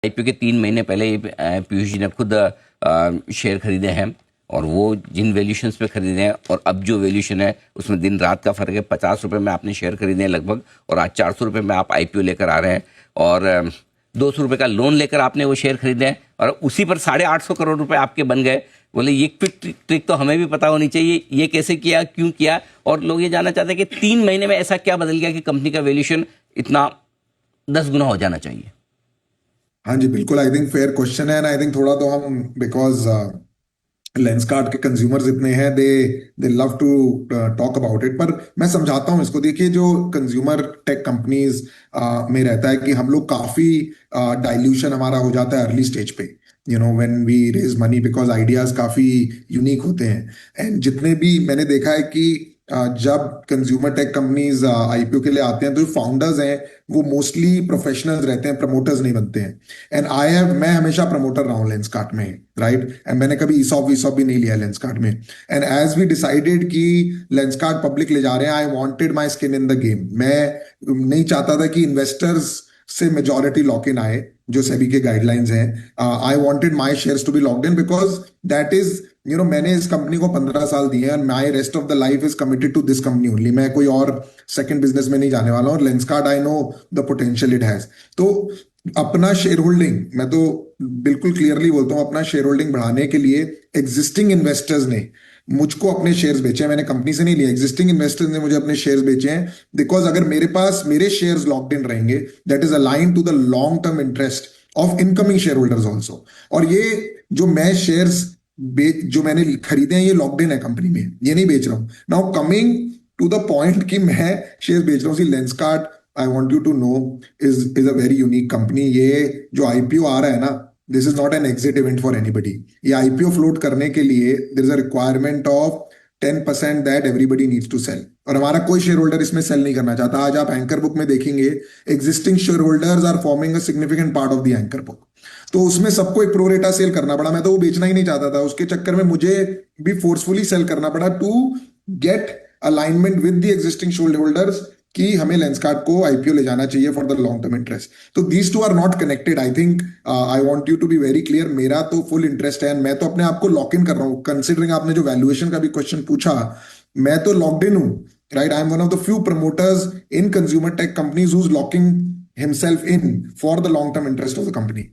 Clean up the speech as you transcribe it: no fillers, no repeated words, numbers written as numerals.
IPO के 3 महीने पहले पीयूष जी ने खुद शेयर खरीदे हैं और वो जिन वैल्यूशंस पे खरीदे हैं और अब जो वैल्यूशन है उसमें दिन रात का फर्क है। 50 रुपये में आपने शेयर खरीदे हैं लगभग, और आज 400 रुपये में आप आईपीओ लेकर आ रहे हैं, और 200 रुपये का लोन लेकर आपने वो शेयर खरीदे हैं और उसी पर 850 करोड़ रुपए आपके बन गए। बोले ये क्विक ट्रिक तो हमें भी पता होनी चाहिए, ये कैसे किया, क्यों किया, और लोग ये जानना चाहते हैं कि 3 महीने में ऐसा क्या बदल गया कि कंपनी का वैल्यूशन इतना 10 गुना हो जाना चाहिए। हाँ जी, बिल्कुल। आई थिंक फेयर क्वेश्चन है, एंड आई थिंक थोड़ा तो हम बिकॉज लेंसकार्ट के कंज्यूमर्स इतने हैं, they love to talk about it. पर मैं समझाता हूँ इसको। देखिए, जो कंज्यूमर टेक कंपनीज में रहता है कि हम लोग काफी डाइल्यूशन हमारा हो जाता है अर्ली स्टेज पे, when we raise money, because ideas काफी यूनिक होते हैं। एंड जितने भी मैंने देखा है कि जब कंज्यूमर टेक कंपनीज आईपीओ के लिए आते हैं तो जो फाउंडर्स हैं वो मोस्टली प्रोफेशनल्स रहते हैं, प्रमोटर्स नहीं बनते हैं। एंड मैं हमेशा प्रमोटर रहा हूँ लेंसकार्ट में, राइट। एंड मैंने कभी ईसॉप भी नहीं लिया लेंसकार्ट में। एंड एज वी डिसाइडेड कि लेंसकार्ट पब्लिक ले जा रहे हैं, I wanted my skin in the game. मैं नहीं चाहता था कि इन्वेस्टर्स से मेजॉरिटी लॉक इन आए, जो सेबी के गाइडलाइंस हैं। I wanted my shares to be locked in, because that is मैंने इस कंपनी को 15 साल दिए हैं, my rest of the life is committed to this company only. मैं कोई और सेकंड बिजनेस में नहीं जाने वाला हूँ। और Lenskart, I know the potential it has. तो अपना शेयर होल्डिंग, मैं तो बिल्कुल क्लियरली बोलता हूँ, अपना शेयर होल्डिंग बढ़ाने के लिए एग्जिस्टिंग इन्वेस्टर्स ने मुझको अपने शेयर्स बेचे हैं। मैंने कंपनी से नहीं लिया, एग्जिस्टिंग इन्वेस्टर्स ने मुझे अपने शेयर्स बेचे हैं। बिकॉज अगर मेरे पास मेरे शेयर्स लॉक्ड इन रहेंगे, that is align to the long term interest of incoming share holders also. और ये जो मैं शेयर्स जो मैंने खरीदे हैं, ये लॉक्ड इन है कंपनी में, ये नहीं बेच रहा हूं। Now coming to the point कि मैं शेयर बेच रहा हूँ, Lenskart, I want you to know, is a very unique company. ये जो आईपीओ आ रहा है ना, this is not an exit event for anybody. ये आईपीओ फ्लोट करने के लिए there is a requirement of 10% that everybody needs to sell, और हमारा कोई शेयर होल्डर इसमें सेल नहीं करना चाहता। आज आप एंकर बुक में देखेंगे, existing share holders are forming a significant part of the anchor book. तो उसमें सबको एक प्रोरेटा सेल करना पड़ा। मैं तो वो बेचना ही नहीं चाहता था, उसके चक्कर में मुझे भी फोर्सफुली सेल करना पड़ा to get alignment with the existing share holders कि हमें लेंसकार्ट को आईपीओ ले जाना चाहिए for the long term interest. तो these two are not connected. I think I want you to be very clear. मेरा तो फुल इंटरेस्ट है, मैं तो अपने आप को लॉक इन कर रहा हूं। कंसिडरिंग आपने जो वैल्यूएशन का भी क्वेश्चन पूछा, मैं तो लॉक्ड इन हूं, right. I am one of the few promoters in consumer tech companies who is locking himself in for the long term interest of the company.